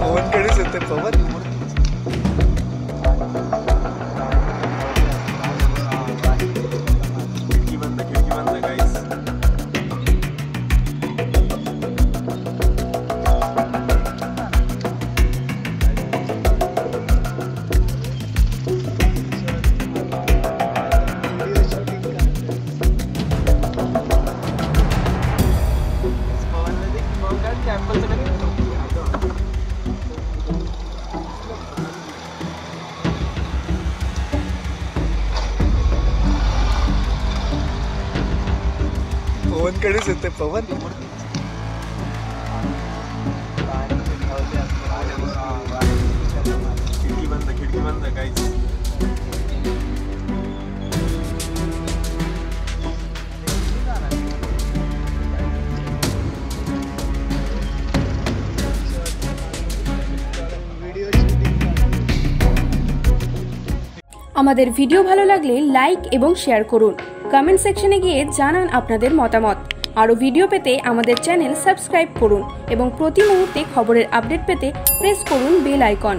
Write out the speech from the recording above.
पवन कडे येते पवन खिडकी बंद गाईस पवन कडेच येते पवन खिडकी बंद गाईस আমাদের ভিডিও ভালো লাগলে লাইক এবং শেয়ার করুন। কমেন্ট সেকশনে গিয়ে জানান আপনাদের মতামত। আরও ভিডিও পেতে আমাদের চ্যানেল সাবস্ক্রাইব করুন এবং প্রতি মুহূর্তে খবরের আপডেট পেতে প্রেস করুন বেল আইকন।